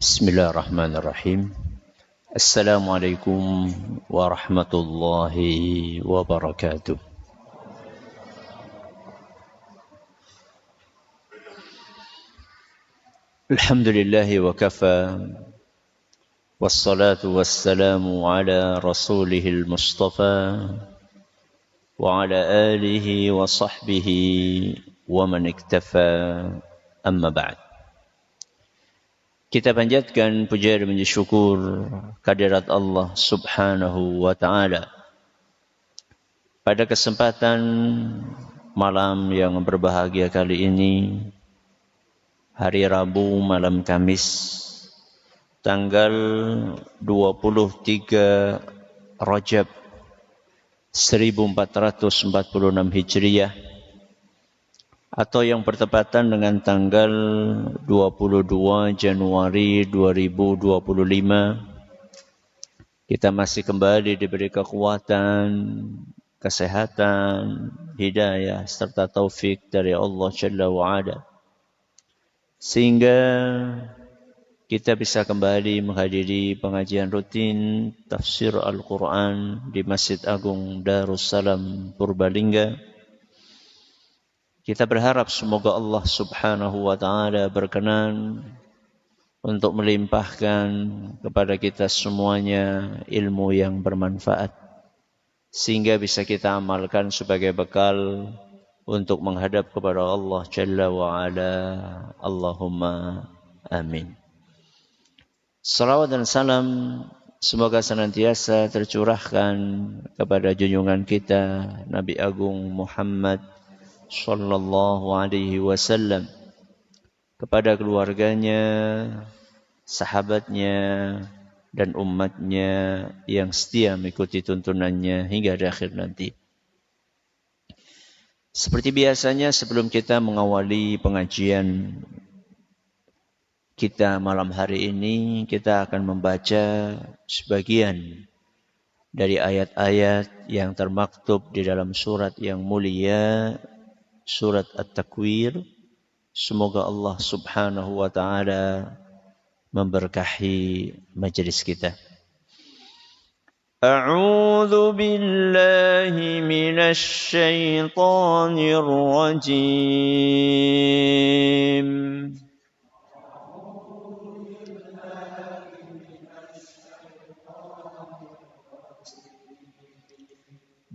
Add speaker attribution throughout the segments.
Speaker 1: Bismillahirrahmanirrahim. Assalamualaikum warahmatullahi wabarakatuh. Alhamdulillahi wa kafa. Wassalatu wassalamu ala rasulihil mustafa wa ala alihi wa sahbihi wa man iktafa, amma ba'd. Kita panjatkan puja dan puji syukur kehadirat Allah Subhanahu wa taala. Pada kesempatan malam yang berbahagia kali ini, hari Rabu malam Kamis, tanggal 23 Rajab 1446 Hijriah, atau yang bertepatan dengan tanggal 22 Januari 2025, kita masih kembali diberi kekuatan, kesehatan, hidayah, serta taufik dari Allah Jalla wa'ala, sehingga kita bisa kembali menghadiri pengajian rutin tafsir Al-Quran di Masjid Agung Darussalam Purbalingga. Kita berharap semoga Allah Subhanahu wa taala berkenan untuk melimpahkan kepada kita semuanya ilmu yang bermanfaat, sehingga bisa kita amalkan sebagai bekal untuk menghadap kepada Allah Jalla wa Ala. Allahumma amin. Salawat dan salam semoga senantiasa tercurahkan kepada junjungan kita Nabi Agung Muhammad sallallahu alaihi wasallam, kepada keluarganya, sahabatnya, dan umatnya yang setia mengikuti tuntunannya hingga akhir nanti. Seperti biasanya, sebelum kita mengawali pengajian kita malam hari ini, kita akan membaca sebagian dari ayat-ayat yang termaktub di dalam surat yang mulia, surat At-Takwir. Semoga Allah Subhanahu wa taala memberkahi majelis kita. A'udzu billahi minasy syaithanir rajim.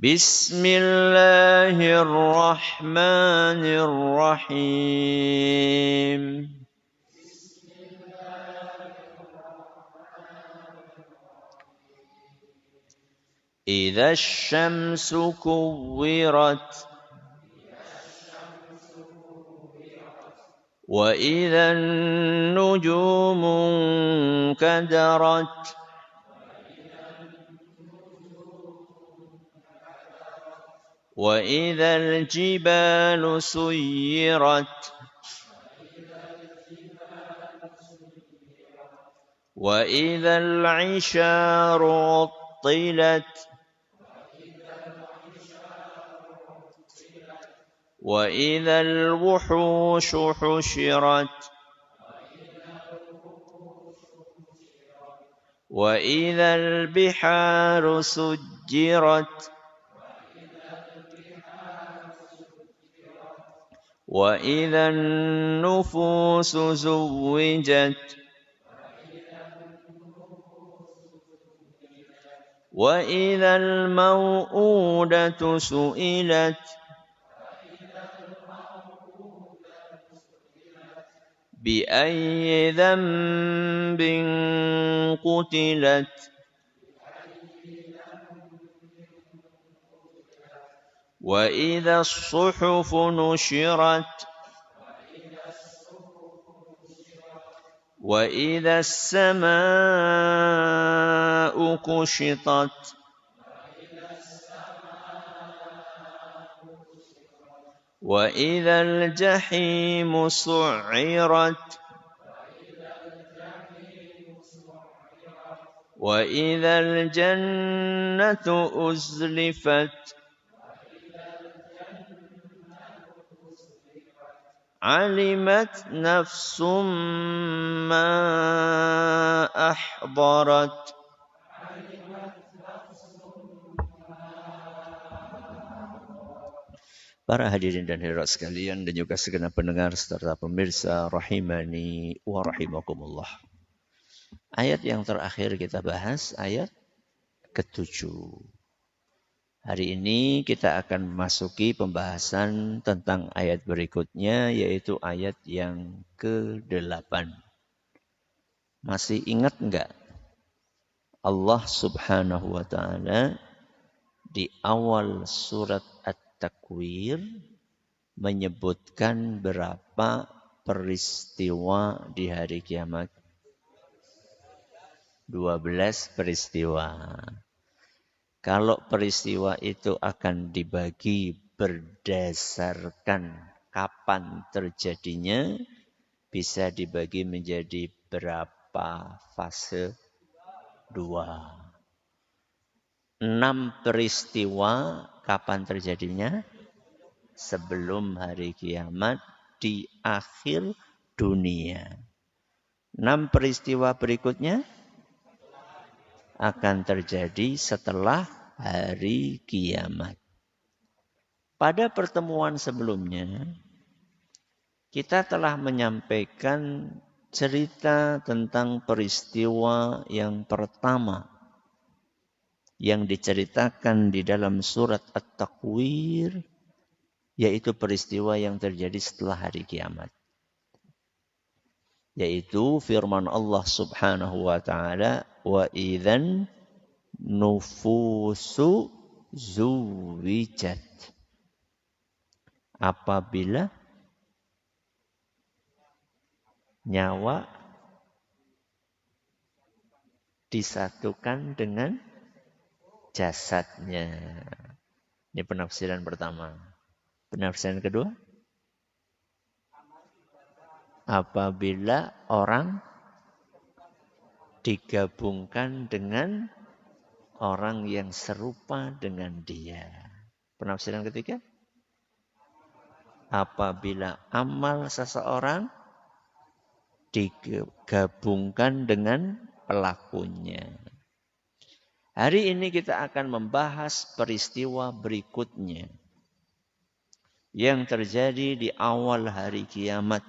Speaker 1: Bismillahirrahmanirrahim. Idza asy-syamsu kuwwirat wa idza an-nujumu kadarat wa idzal jibalu suyirat wa idzal 'isharu uttilat wa idzal wuhushu hushirat wa idzal biharu sujjirat wa idzan nufusu zuwijat wa idzal mau'udatu su'ilat bi ayyi dhanbin qutilat wa idza as-suhufu nushirat wa idza as-samaa'u kushitat wa idzal jahimu su'irat وإذا الجنة أزلفت علمت نفس ما أحضرت. Para hadirin dan hadirat sekalian dan juga segenap pendengar serta pemirsa rahimani wa rahimakumullah. Ayat yang terakhir kita bahas ayat ke-7. Hari ini kita akan memasuki pembahasan tentang ayat berikutnya yaitu ayat yang ke-8. Masih ingat enggak? Allah Subhanahu wa taala di awal surat At-Takwir menyebutkan berapa peristiwa di hari kiamat. 12 peristiwa. Kalau peristiwa itu akan dibagi berdasarkan kapan terjadinya, bisa dibagi menjadi berapa fase? 2. 6 peristiwa kapan terjadinya? Sebelum hari kiamat di akhir dunia. 6 peristiwa berikutnya akan terjadi setelah hari kiamat. Pada pertemuan sebelumnya, kita telah menyampaikan cerita tentang peristiwa yang pertama yang diceritakan di dalam surat At-Takwir, yaitu peristiwa yang terjadi setelah hari kiamat. Yaitu firman Allah Subhanahu wa taala, wa idzan nufusu zuwijat. Apabila nyawa disatukan dengan jasadnya. Ini penafsiran pertama. Penafsiran kedua, apabila orang digabungkan dengan orang yang serupa dengan dia. Penafsiran ketiga, apabila amal seseorang digabungkan dengan pelakunya. Hari ini kita akan membahas peristiwa berikutnya yang terjadi di awal hari kiamat,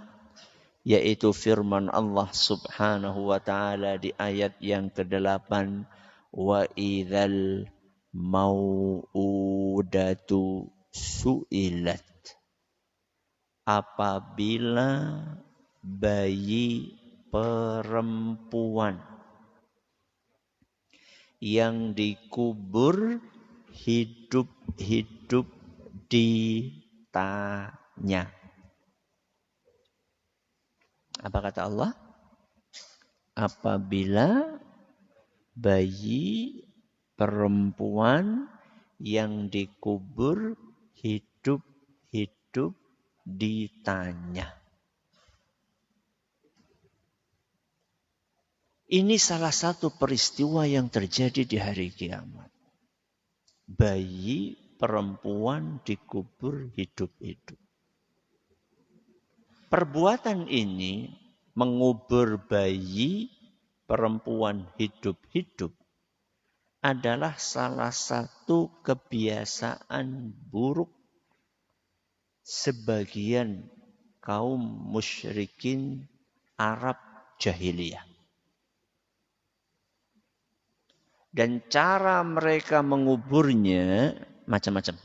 Speaker 1: yaitu firman Allah Subhanahu wa taala di ayat yang ke-8, wa idzal mau'udatu su'ilat. Apabila bayi perempuan yang dikubur hidup-hidup ditanya. Apa kata Allah? Apabila bayi perempuan yang dikubur hidup-hidup ditanya. Ini salah satu peristiwa yang terjadi di hari kiamat. Bayi perempuan dikubur hidup-hidup. Perbuatan ini, mengubur bayi perempuan hidup-hidup, adalah salah satu kebiasaan buruk sebagian kaum musyrikin Arab jahiliyah. Dan cara mereka menguburnya macam-macam.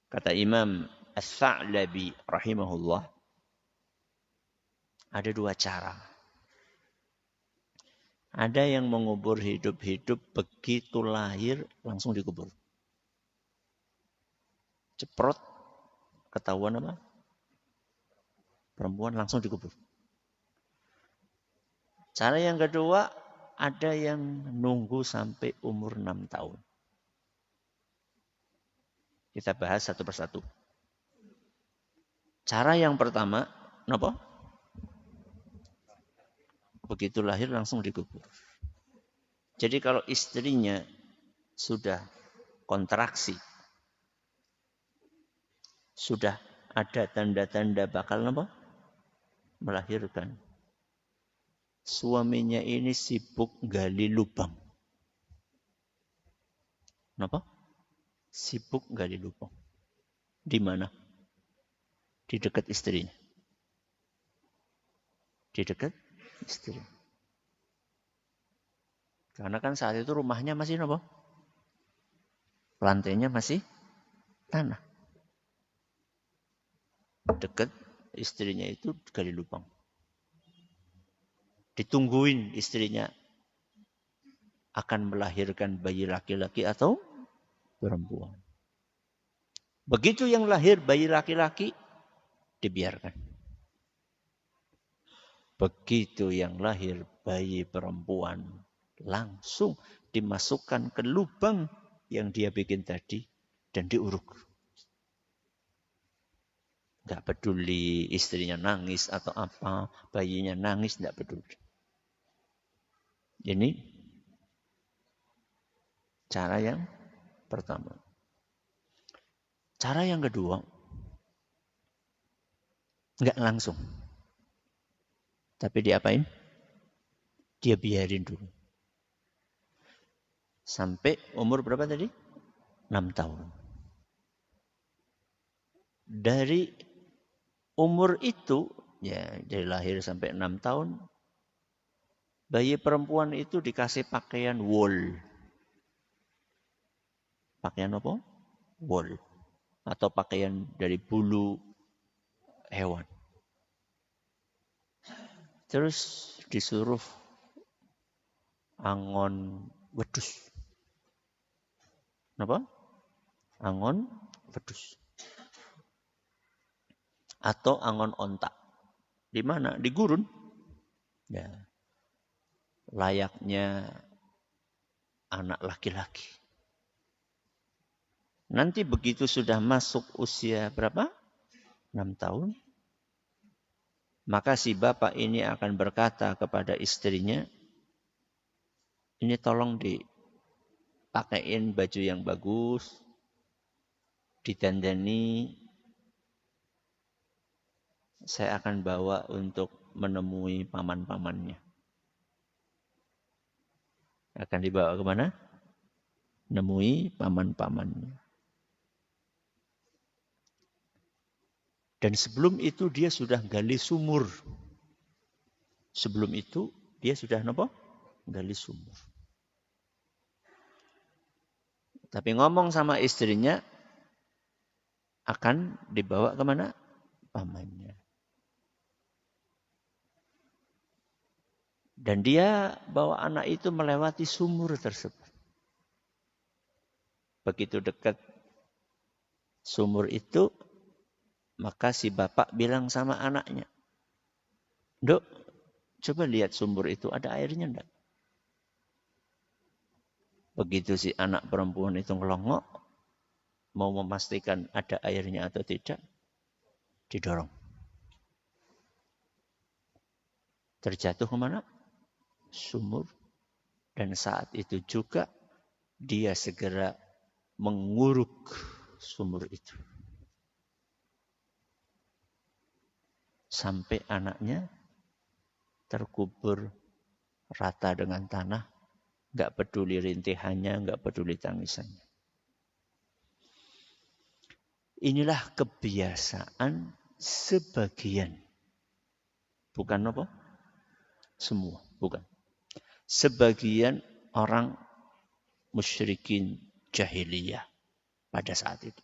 Speaker 1: Kata Imam As-Sa'labi rahimahullah, ada 2 cara. Ada yang mengubur hidup-hidup begitu lahir langsung dikubur. Ceprot, ketahuan apa? Perempuan langsung dikubur. Cara yang kedua, ada yang nunggu sampai umur 6 tahun. Kita bahas satu persatu. Cara yang pertama, kenapa? Begitu lahir langsung dikubur. Jadi kalau istrinya sudah kontraksi, sudah ada tanda-tanda bakal melahirkan, suaminya ini sibuk gali lubang. Kenapa? Sibuk gali lubang. Di mana? Di dekat istrinya. Di dekat istri. Karena kan saat itu rumahnya masih apa? Lantainya masih tanah. Dekat istrinya itu gali lubang. Ditungguin istrinya akan melahirkan bayi laki-laki atau perempuan. Begitu yang lahir bayi laki-laki, dibiarkan. Begitu yang lahir bayi perempuan, langsung dimasukkan ke lubang yang dia bikin tadi dan diuruk. Tidak peduli istrinya nangis atau apa, bayinya nangis, tidak peduli. Ini cara yang pertama. Cara yang kedua, enggak langsung. Tapi diapain? Dia biarin dulu. Sampai umur berapa tadi? 6 tahun. Dari umur itu, ya dari lahir sampai 6 tahun, bayi perempuan itu dikasih pakaian wool. Pakaian apa? Wool. Atau pakaian dari bulu hewan. Terus disuruh angon wedus. Kenapa? Angon wedus. Atau angon ontak. Di mana? Di gurun. Ya. Layaknya anak laki-laki. Nanti begitu sudah masuk usia berapa? 6 tahun. Maka si bapak ini akan berkata kepada istrinya, ini tolong dipakein baju yang bagus, ditandani, saya akan bawa untuk menemui paman-pamannya. Akan dibawa kemana? Nemui paman-pamannya. Dan sebelum itu dia sudah gali sumur. Sebelum itu dia sudah gali sumur. Tapi ngomong sama istrinya akan dibawa kemana? Pamannya. Dan dia bawa anak itu melewati sumur tersebut. Begitu dekat sumur itu, maka si bapak bilang sama anaknya, Dok, coba lihat sumur itu, ada airnya enggak? Begitu si anak perempuan itu ngelongok, mau memastikan ada airnya atau tidak, didorong. Terjatuh kemana? Sumur. Dan saat itu juga dia segera menguruk sumur itu. Sampai anaknya terkubur rata dengan tanah. Enggak peduli rintihannya, enggak peduli tangisannya. Inilah kebiasaan sebagian. Bukan apa? Semua, bukan. Sebagian orang musyrikin jahiliyah pada saat itu.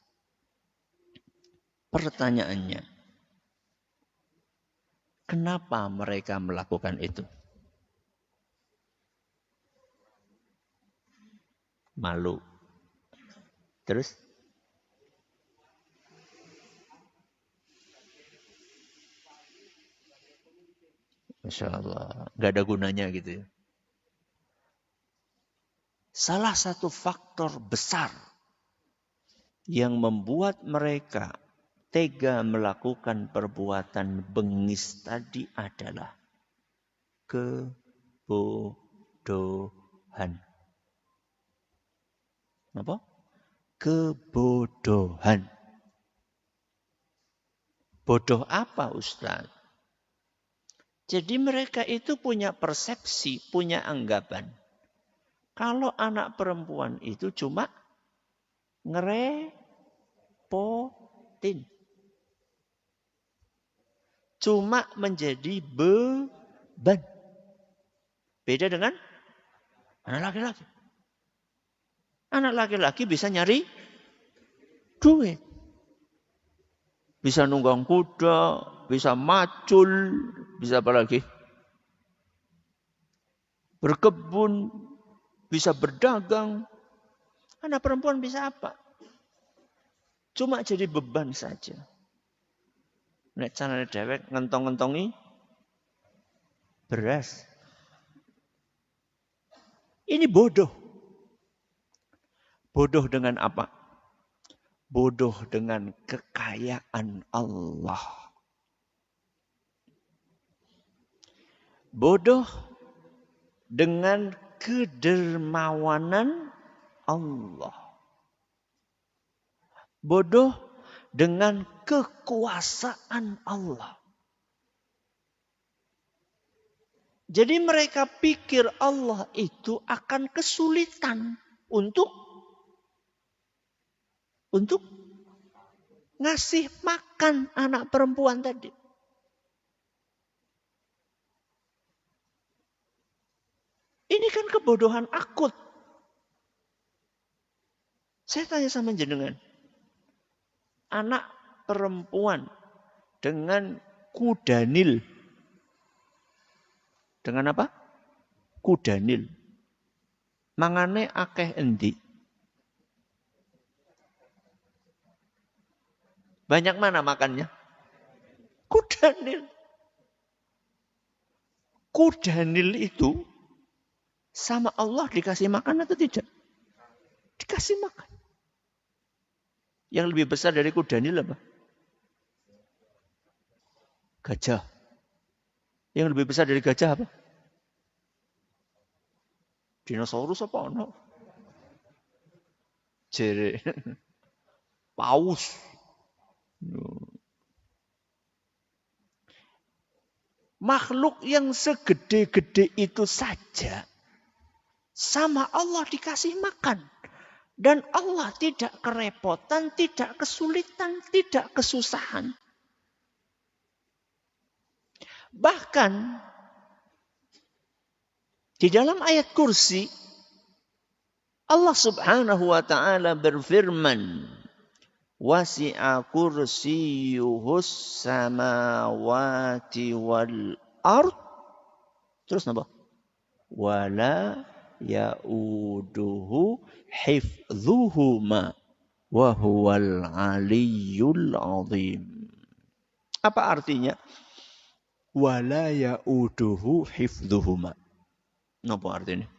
Speaker 1: Pertanyaannya, kenapa mereka melakukan itu? Malu. Terus? Masya Allah. Gak ada gunanya gitu ya. Salah satu faktor besar yang membuat mereka tega melakukan perbuatan bengis tadi adalah Kebodohan. Apa? Kebodohan. Bodoh apa, Ustaz? Jadi mereka itu punya persepsi, punya anggapan. Kalau anak perempuan itu cuma ngerepotin. Cuma menjadi beban. Beda dengan anak laki-laki. Anak laki-laki bisa nyari duit. Bisa nunggang kuda, bisa macul, bisa apa lagi? Berkebun, bisa berdagang. Anak perempuan bisa apa? Cuma jadi beban saja. Nek carane dewek ngentong-ngentongi beras. Ini bodoh. Bodoh dengan apa? Bodoh dengan kekayaan Allah. Bodoh dengan kedermawanan Allah. Bodoh dengan kekuasaan Allah. Jadi mereka pikir Allah itu akan kesulitan untuk ngasih makan anak perempuan tadi. Ini kan kebodohan akut. Saya tanya sama jenengan. Anak perempuan dengan kudanil. Dengan apa? Kudanil. Mangane akeh endi? Banyak mana makannya? Kudanil. Kudanil itu sama Allah dikasih makan atau tidak? Dikasih makan. Yang lebih besar dari kudanil apa? Gajah. Yang lebih besar dari gajah apa? Dinosaurus apa ono? Jere. Paus. Makhluk yang segede-gede itu saja sama Allah dikasih makan. Dan Allah tidak kerepotan, tidak kesulitan, tidak kesusahan. Bahkan di dalam ayat kursi Allah Subhanahu wa taala berfirman, wasi'a kursiyuhus samawati wal ard. Terus napa? Wala ya'uduhu hifdhuhuma wa huwal aliyyul azim. Apa artinya? Wala ya'uduhu hifdhuhuma. Napa artinya?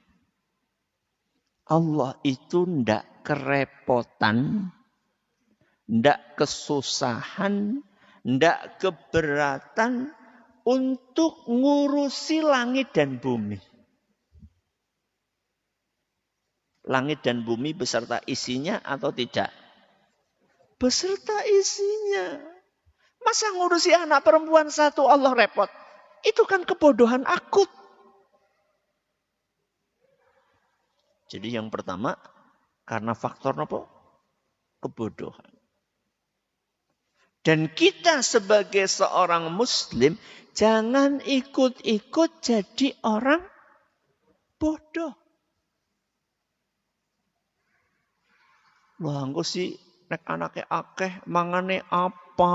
Speaker 1: Allah itu ndak kerepotan, ndak kesusahan, ndak keberatan untuk ngurusi langit dan bumi. Langit dan bumi beserta isinya atau tidak? Beserta isinya. Masa ngurusi anak perempuan satu Allah repot? Itu kan kebodohan akut. Jadi yang pertama, karena faktor apa? Kebodohan. Dan kita sebagai seorang muslim, jangan ikut-ikut jadi orang bodoh. Wah, engko sih nek anake akeh mangane apa?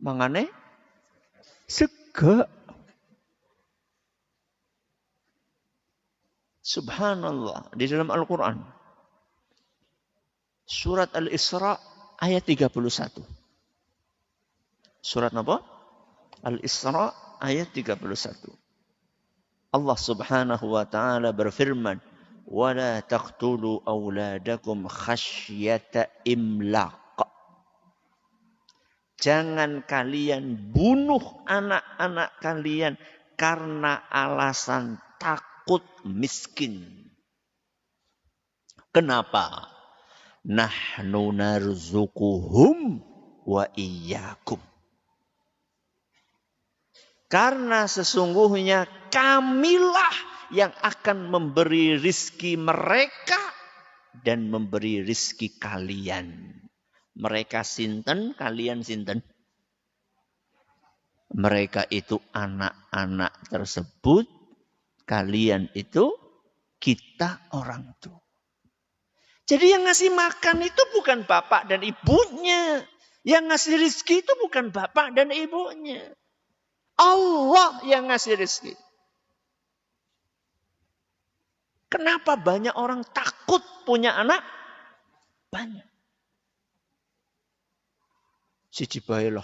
Speaker 1: Mangane sega. Subhanallah, di dalam Al-Qur'an surat Al-Isra ayat 31. Surat apa? Al-Isra ayat 31. Allah Subhanahu wa taala berfirman, وَلَا تَقْتُلُوا أَوْلَادَكُمْ خَشْيَةَ إِمْلَاقٍ. Jangan kalian bunuh anak-anak kalian karena alasan takut miskin. Kenapa? Nahnu narzuquhum wa iyyakum. Karena sesungguhnya kamilah yang akan memberi rizki mereka dan memberi rizki kalian. Mereka sinten, kalian sinten. Mereka itu anak-anak tersebut, kalian itu kita orang tua. Jadi yang ngasih makan itu bukan bapak dan ibunya. Yang ngasih rizki itu bukan bapak dan ibunya. Allah yang ngasih rizki. Kenapa banyak orang takut punya anak? Banyak. Siji bae loh.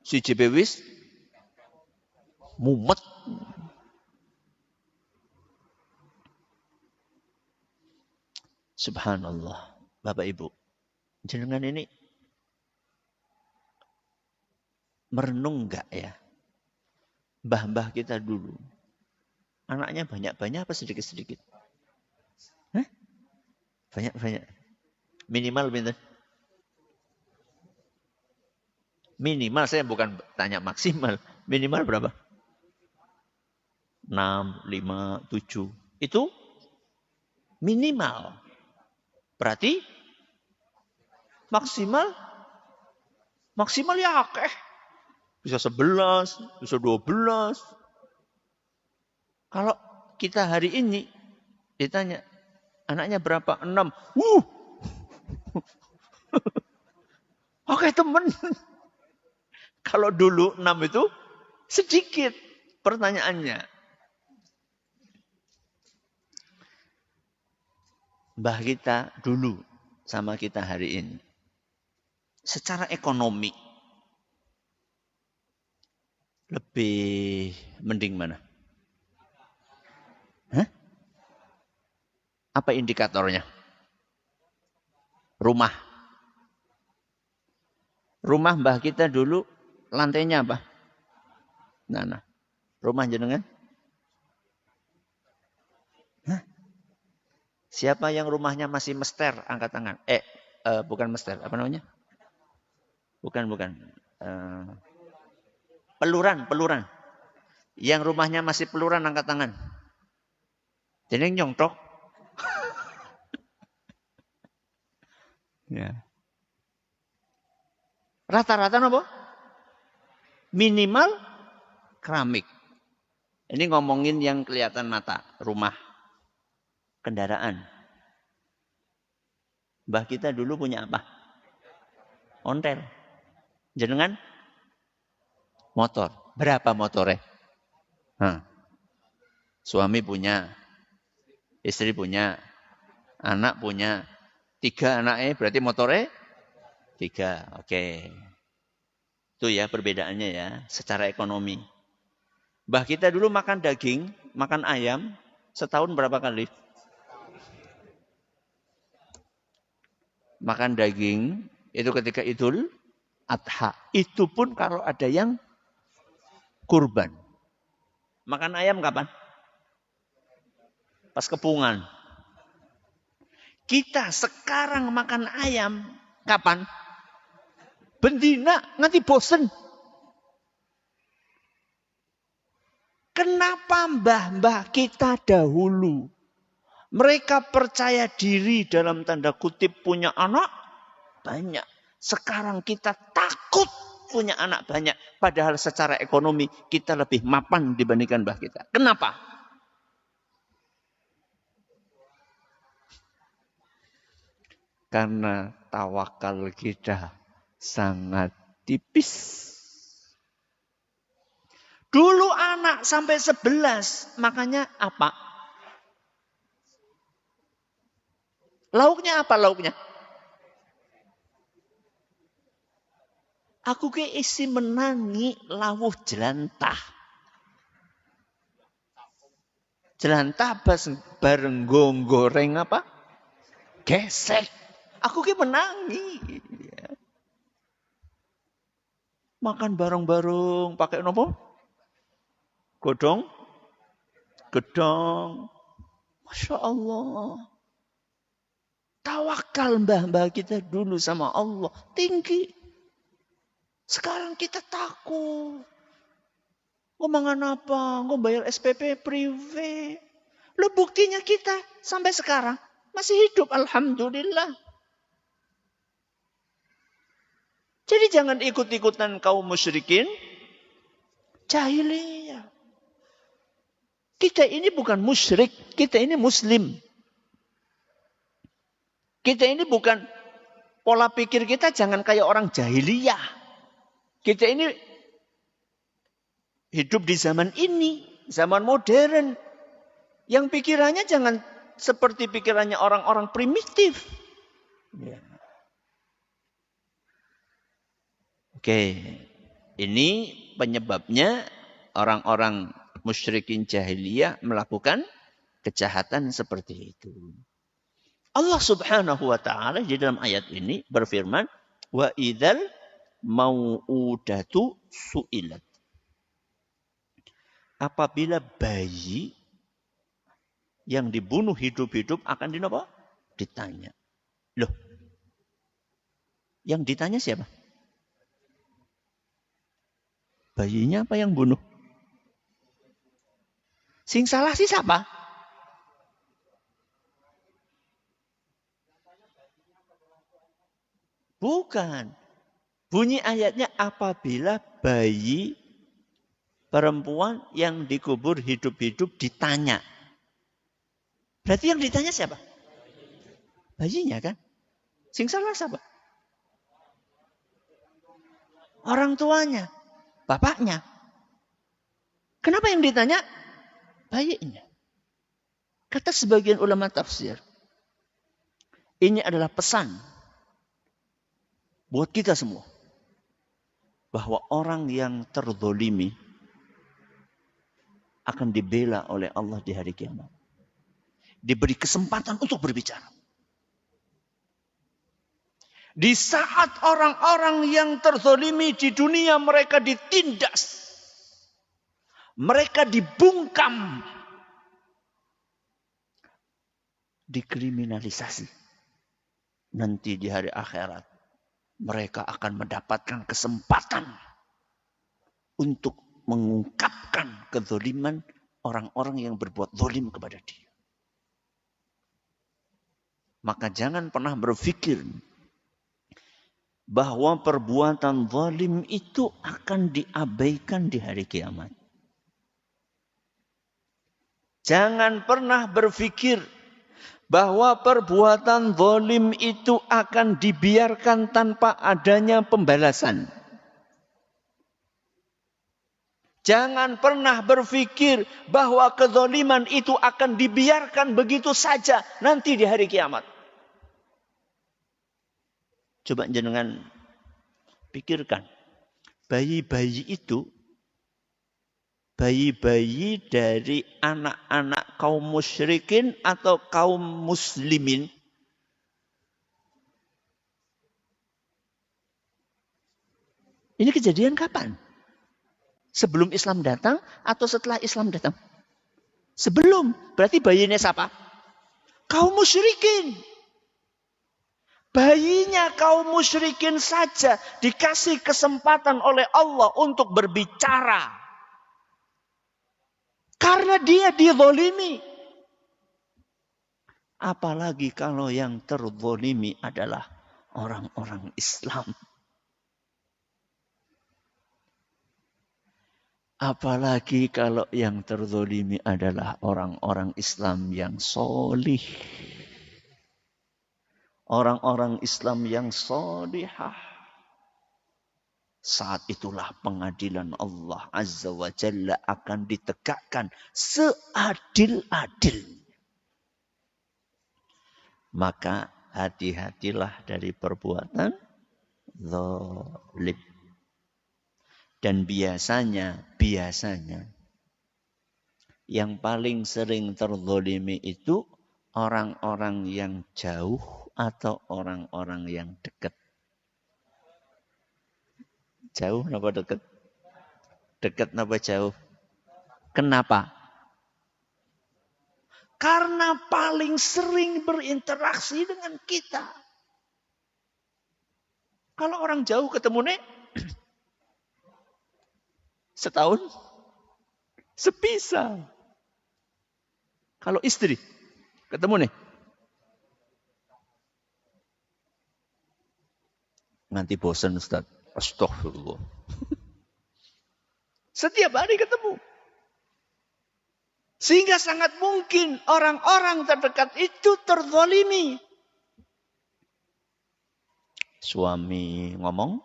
Speaker 1: Siji bewis mumet. Subhanallah. Bapak Ibu, jenengan ini merenung enggak ya? Mbah-mbah kita dulu. Anaknya banyak-banyak apa sedikit-sedikit? Hah? Banyak-banyak. Minimal pinten? Minimal, saya bukan tanya maksimal. Minimal berapa? 6, 5, 7. Itu minimal. Berarti maksimal ya akeh. Bisa 11, bisa 12. Kalau kita hari ini ditanya, anaknya berapa? 6. Oke teman. Kalau dulu 6 itu sedikit pertanyaannya. Mbah kita dulu sama kita hari ini. Secara ekonomi lebih mending mana? Hah? Apa indikatornya? Rumah. Rumah mbah kita dulu lantainya apa? Nah. Rumah jenengan? Hah? Siapa yang rumahnya masih mester? Angkat tangan. Bukan mester. Apa namanya? Bukan. Peluran. Yang rumahnya masih peluran, angkat tangan. Jeneng nyongtok. Ya. Rata-rata apa? Minimal keramik. Ini ngomongin yang kelihatan mata. Rumah. Kendaraan. Mbah kita dulu punya apa? Ontel. Jenengan? Motor. Berapa motornya? Suami punya. Istri punya. Anak punya. 3 anaknya berarti motornya? 3. Oke. Itu ya perbedaannya ya. Secara ekonomi. Mbah kita dulu makan daging, makan ayam, setahun berapa kali? Makan daging, itu ketika Idul Adha. Itu pun kalau ada yang kurban. Makan ayam kapan? Pas kepungan. Kita sekarang makan ayam kapan? Bendina, nanti bosen. Kenapa mbah-mbah kita dahulu? Mereka percaya diri dalam tanda kutip punya anak banyak. Sekarang kita takut punya anak banyak. Padahal secara ekonomi kita lebih mapan dibandingkan mbah kita. Kenapa? Karena tawakal kita sangat tipis. Dulu anak sampai 11, makanya apa? Lauknya apa lauknya? Aku ke isi menangi lawuh jelantah. Jelantah bareng goreng apa? Gesek. Aku ke menangi. Makan bareng-bareng pakai nopo? Godong? Gedong. Masya Allah. Tawakal mbah-mbah kita dulu sama Allah. Tinggi. Sekarang kita takut. Ngomongan apa? Ngomong bayar SPP privé. Lo buktinya kita sampai sekarang masih hidup. Alhamdulillah. Jadi jangan ikut-ikutan kaum musyrikin. Jahiliyah. Kita ini bukan musyrik. Kita ini muslim. Kita ini bukan, pola pikir kita jangan kayak orang jahiliyah. Kita ini hidup di zaman ini. Zaman modern. Yang pikirannya jangan seperti pikirannya orang-orang primitif. Ya. Oke, ini penyebabnya orang-orang musyrikin jahiliyah melakukan kejahatan seperti itu. Allah Subhanahu wa taala di dalam ayat ini berfirman, wa idzal mau'udatu su'ilat. Apabila bayi yang dibunuh hidup-hidup akan ditanya. Loh. Yang ditanya siapa? Bayinya apa yang bunuh? Sing salah sih siapa? Bukan. Bunyi ayatnya apabila bayi perempuan yang dikubur hidup-hidup ditanya. Berarti yang ditanya siapa? Bayinya kan? Sing salah siapa? Orang tuanya. Bapaknya. Kenapa yang ditanya? Bayinya. Kata sebagian ulama tafsir. Ini adalah pesan buat kita semua. Bahwa orang yang terzolimi akan dibela oleh Allah di hari kiamat. Diberi kesempatan untuk berbicara. Di saat orang-orang yang terzolimi di dunia mereka ditindas. Mereka dibungkam. Dikriminalisasi. Nanti di hari akhirat. Mereka akan mendapatkan kesempatan. Untuk mengungkapkan kezoliman orang-orang yang berbuat zolim kepada dia. Maka jangan pernah berpikir bahwa perbuatan zalim itu akan diabaikan di hari kiamat. Jangan pernah berpikir bahwa perbuatan zalim itu akan dibiarkan tanpa adanya pembalasan. Jangan pernah berpikir bahwa kezaliman itu akan dibiarkan begitu saja nanti di hari kiamat. Coba jenengan pikirkan. Bayi-bayi itu, bayi-bayi dari anak-anak kaum musyrikin atau kaum muslimin. Ini kejadian kapan? Sebelum Islam datang atau setelah Islam datang? Sebelum. Berarti bayinya siapa? Kaum musyrikin. Bayinya kaum musyrikin saja dikasih kesempatan oleh Allah untuk berbicara. Karena dia dizolimi. Apalagi kalau yang terzolimi adalah orang-orang Islam. Apalagi kalau yang terzolimi adalah orang-orang Islam yang solih. Orang-orang Islam yang solihah. Saat itulah pengadilan Allah Azza wa Jalla akan ditegakkan seadil-adil. Maka hati-hatilah dari perbuatan zalim. Dan biasanya yang paling sering terzolimi itu orang-orang yang jauh atau orang-orang yang dekat. Jauh napa dekat? Dekat napa jauh? Kenapa? Karena paling sering berinteraksi dengan kita. Kalau orang jauh ketemu nih, setahun sepisah. Kalau istri ketemu nih, nanti bosan Ustaz. Astagfirullah. Setiap hari ketemu. Sehingga sangat mungkin orang-orang terdekat itu terzalimi. Suami ngomong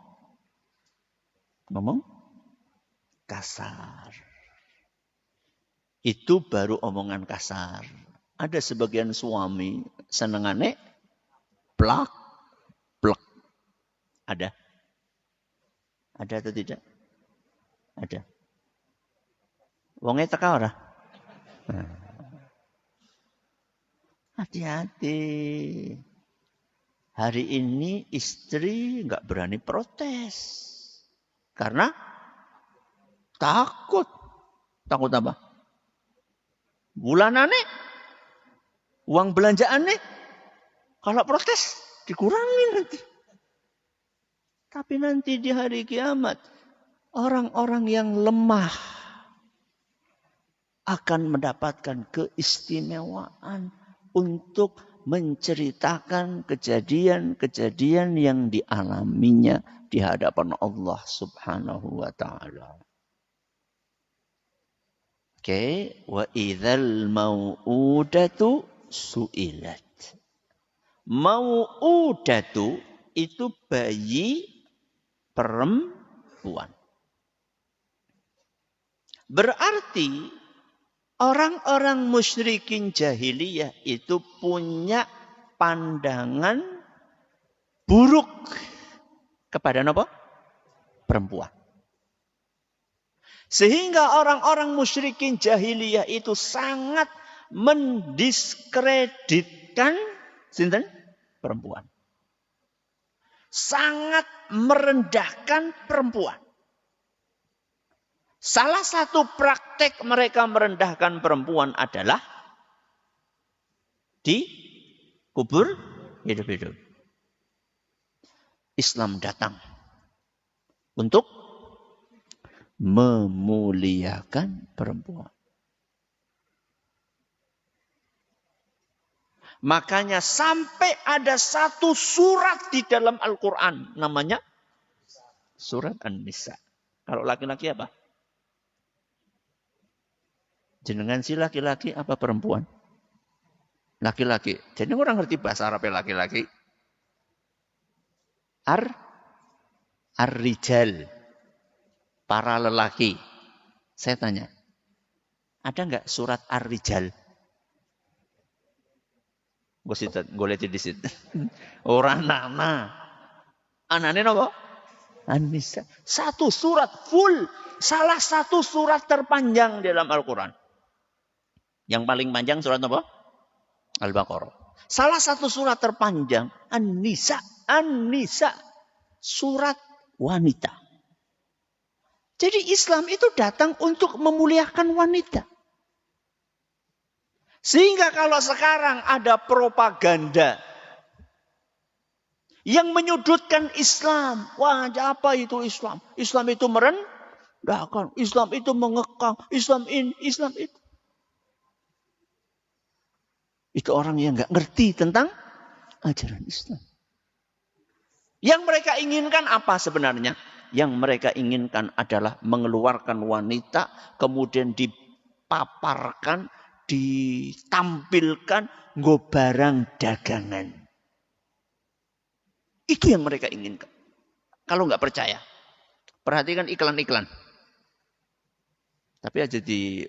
Speaker 1: kasar. Itu baru omongan kasar. Ada sebagian suami senengane plak. Ada? Ada atau tidak? Ada. Wonge teka ora? Hati-hati. Hari ini istri nggak berani protes. Karena takut. Takut apa? Bulanane, uang belanjaannya, kalau protes dikurangi nanti. Tapi nanti di hari kiamat, orang-orang yang lemah akan mendapatkan keistimewaan untuk menceritakan kejadian-kejadian yang dialaminya di hadapan Allah Subhanahu wa taala. Oke, wa idzal mau'udatu su'ilat. Mau'udatu itu bayi perempuan. Berarti orang-orang musyrikin jahiliyah itu punya pandangan buruk kepada apa? Perempuan. Sehingga orang-orang musyrikin jahiliyah itu sangat mendiskreditkan sinten? Perempuan. Sangat merendahkan perempuan. Salah satu praktek mereka merendahkan perempuan adalah di kubur hidup-hidup. Islam datang untuk memuliakan perempuan. Makanya sampai ada satu surat di dalam Al-Quran. Namanya surat An-Nisa. Kalau laki-laki apa? Jenengan si laki-laki apa perempuan? Laki-laki. Jadi orang ngerti bahasa Arab laki-laki. Ar-rijal. Para lelaki. Saya tanya. Ada enggak surat Ar-rijal? Golek di situ. Orang nana. Anane napa? An-Nisa. Satu surat full. Salah satu surat terpanjang dalam Al-Quran. Yang paling panjang surat apa? Al-Baqarah. Salah satu surat terpanjang. An-Nisa. An-Nisa. Surat wanita. Jadi Islam itu datang untuk memuliakan wanita. Sehingga kalau sekarang ada propaganda yang menyudutkan Islam. Wah, apa itu Islam? Islam itu merendahkan. Islam itu mengekang. Islam ini, Islam itu. Itu orang yang nggak ngerti tentang ajaran Islam. Yang mereka inginkan apa sebenarnya? Yang mereka inginkan adalah mengeluarkan wanita, kemudian dipaparkan, ditampilkan nggo barang dagangan. Itu yang mereka inginkan. Kalau nggak percaya, perhatikan iklan-iklan. Tapi aja di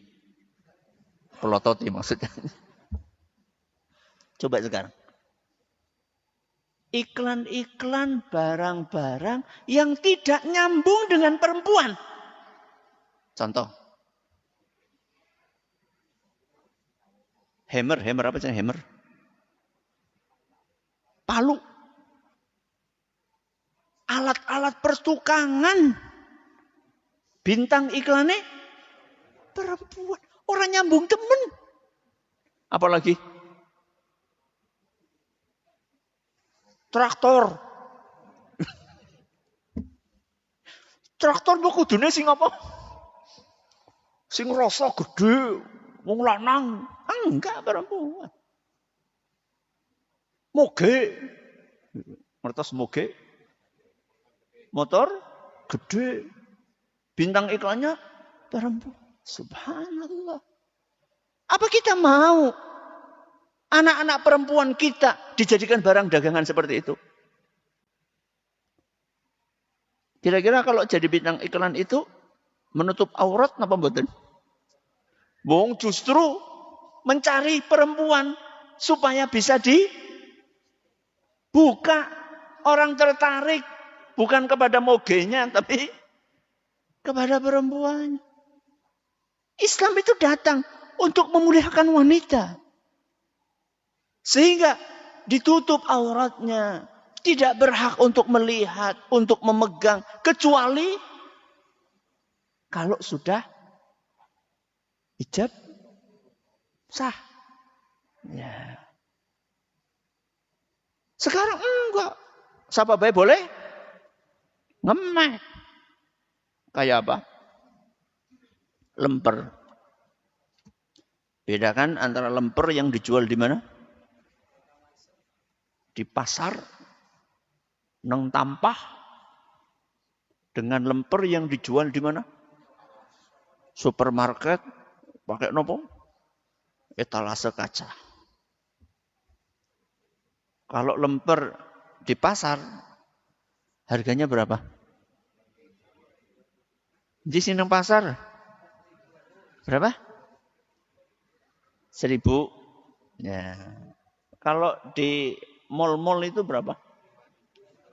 Speaker 1: pelototi maksudnya. Coba sekarang. Iklan-iklan barang-barang yang tidak nyambung dengan perempuan. Contoh. Hammer apa sih hammer? Palu. Alat-alat pertukangan Bintang iklannya perempuan. Orang nyambung temen. Apalagi traktor. Traktor mbok kudune sing apa? Sing rasa gede, wong lanang. Enggak, perempuan. Moge. Ngertos moge? Motor gede. Bintang iklannya perempuan. Subhanallah. Apa kita mau anak-anak perempuan kita dijadikan barang dagangan seperti itu? Kira-kira kalau jadi bintang iklan itu menutup aurat apa mboten? Wong justru mencari perempuan supaya bisa dibuka. Orang tertarik bukan kepada mogenya tapi kepada perempuan. Islam itu datang untuk memuliakan wanita. Sehingga ditutup auratnya. Tidak berhak untuk melihat, untuk memegang. Kecuali kalau sudah hijab sah. Ya. Sekarang enggak. Siapa baik boleh? Ngemek. Kayak apa? Lemper. Bedakan antara lemper yang dijual di mana? Di pasar, nang tampah, dengan lemper yang dijual di mana? Supermarket, pakai nopo? Etalase kaca. Kalau lemper di pasar, harganya berapa? Di sini pasar berapa? 1.000. Ya. Kalau di mall-mall itu berapa?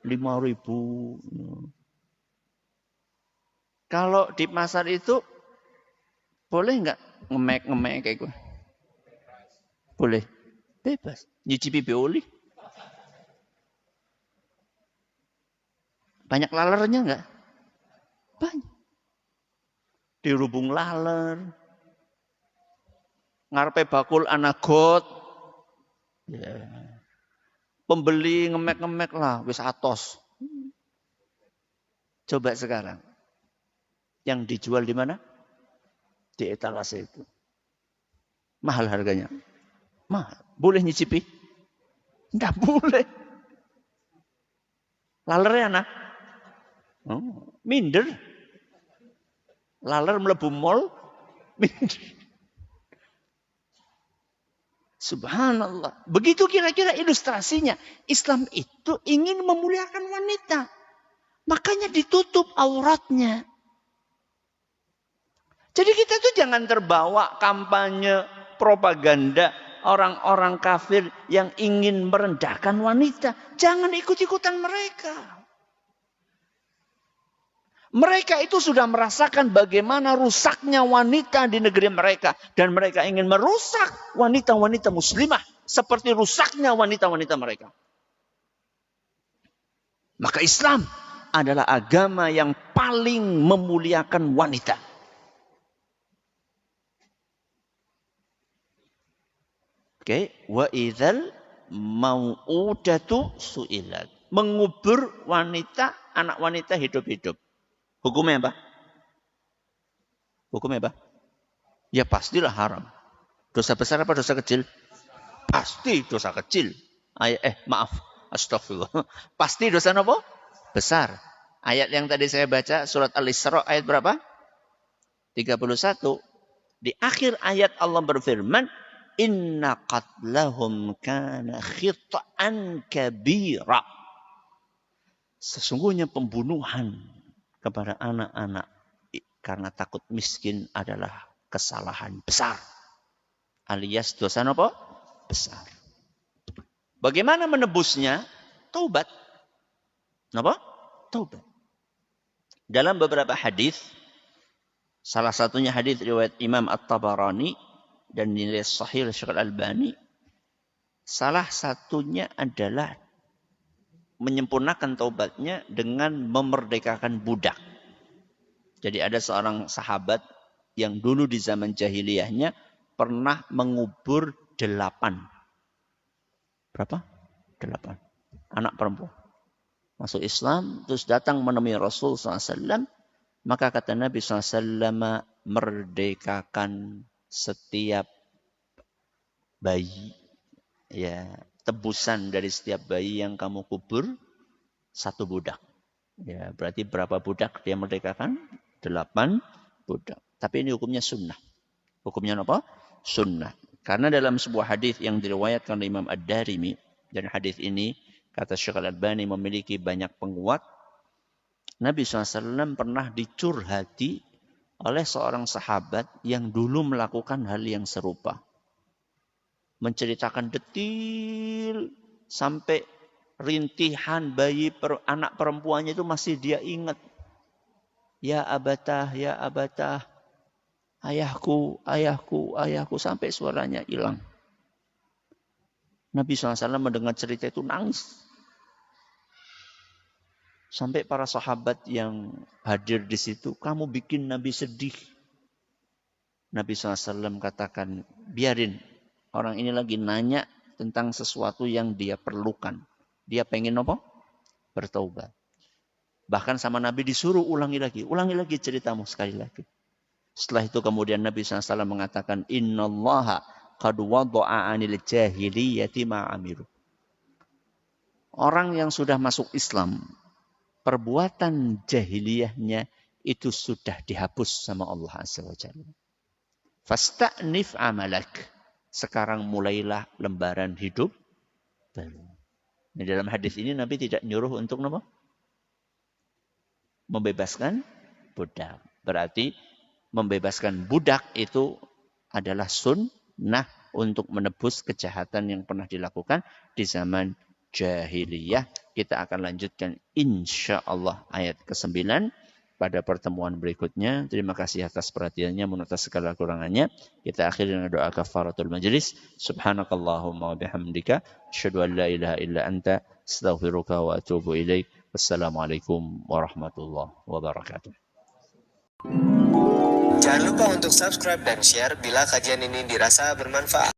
Speaker 1: 5.000. Kalau di pasar itu boleh nggak ngemek kayak gue? Boleh. Bebas. Nyicipi beoli. Banyak lalernya nggak? Banyak. Dirubung laler. Ngarepe bakul anagot. Ya. Pembeli ngemek-ngemek lah, wis atos. Coba sekarang. Yang dijual di mana? Di etalase itu. Mahal harganya. Mahal. Boleh nyicipi? Enggak boleh. Lalernya anak. Oh, minder. Laler mlebu mall. Minder. Subhanallah. Begitu kira-kira ilustrasinya. Islam itu ingin memuliakan wanita. Makanya ditutup auratnya. Jadi kita tuh jangan terbawa kampanye propaganda orang-orang kafir yang ingin merendahkan wanita. Jangan ikut-ikutan mereka. Mereka itu sudah merasakan bagaimana rusaknya wanita di negeri mereka. Dan mereka ingin merusak wanita-wanita muslimah. Seperti rusaknya wanita-wanita mereka. Maka Islam adalah agama yang paling memuliakan wanita. Oke. Wa idzal mau'udatu su'ilat. Mengubur wanita, anak wanita hidup-hidup. Hukumnya apa? Hukumnya apa? Ya pastilah haram. Dosa besar apa dosa kecil? Pasti dosa kecil. Maaf. Astagfirullah. Pasti dosa apa? Besar. Ayat yang tadi saya baca, surat Al-Isra ayat berapa? 31. Di akhir ayat Allah berfirman, Inna qatlahum kana khita'an kabira. Sesungguhnya pembunuhan kepada anak-anak karena takut miskin adalah kesalahan besar. Alias dosa apa? Besar. Bagaimana menebusnya? Taubat. Apa? Taubat. Dalam beberapa hadis, salah satunya hadis riwayat Imam At-Tabarani dan nilai sahih Syekh Al-Albani, salah satunya adalah menyempurnakan taubatnya dengan memerdekakan budak. Jadi ada seorang sahabat yang dulu di zaman jahiliyahnya pernah mengubur 8. Berapa? 8. Anak perempuan. Masuk Islam, terus datang menemui Rasul SAW. Maka kata Nabi SAW, merdekakan setiap bayi. Ya, tebusan dari setiap bayi yang kamu kubur, 1 budak. Ya, berarti berapa budak dia merdekakan? 8 budak. Tapi ini hukumnya sunnah. Hukumnya apa? Sunnah. Karena dalam sebuah hadis yang diriwayatkan oleh Imam Ad-Darimi, dan hadis ini kata Syekh Al-Albani memiliki banyak penguat, Nabi SAW pernah dicurhati oleh seorang sahabat yang dulu melakukan hal yang serupa. Menceritakan detil sampai rintihan bayi anak perempuannya itu masih dia ingat. Ya abatah, ayahku, sampai suaranya hilang. Nabi SAW mendengar cerita itu nangis. Sampai para sahabat yang hadir di situ, kamu bikin Nabi sedih. Nabi SAW katakan, biarin. Orang ini lagi nanya tentang sesuatu yang dia perlukan. Dia pengen apa? Bertaubat. Bahkan sama Nabi disuruh ulangi lagi ceritamu sekali lagi. Setelah itu kemudian Nabi SAW mengatakan, innallaha qad wada'a 'anil jahiliyati ma 'amilu. Orang yang sudah masuk Islam, perbuatan jahiliyahnya itu sudah dihapus sama Allah Azza wa Jalla. Fasta'nif amalak. Sekarang mulailah lembaran hidup baru. Nah, dalam hadis ini Nabi tidak nyuruh untuk apa? Membebaskan budak. Berarti membebaskan budak itu adalah sunnah untuk menebus kejahatan yang pernah dilakukan di zaman jahiliyah. Kita akan lanjutkan insya Allah ayat ke-9 pada pertemuan berikutnya. Terima kasih atas perhatiannya, mohon atas segala kurangannya. Kita akhiri dengan doa kafaratul majlis. Subhanakallahumma wa bihamdika asyhadu an la ilaha illa anta astaghfiruka wa atubu ilaik. Wassalamualaikum warahmatullahi wabarakatuh.
Speaker 2: Jangan lupa untuk subscribe dan share bila kajian ini dirasa bermanfaat.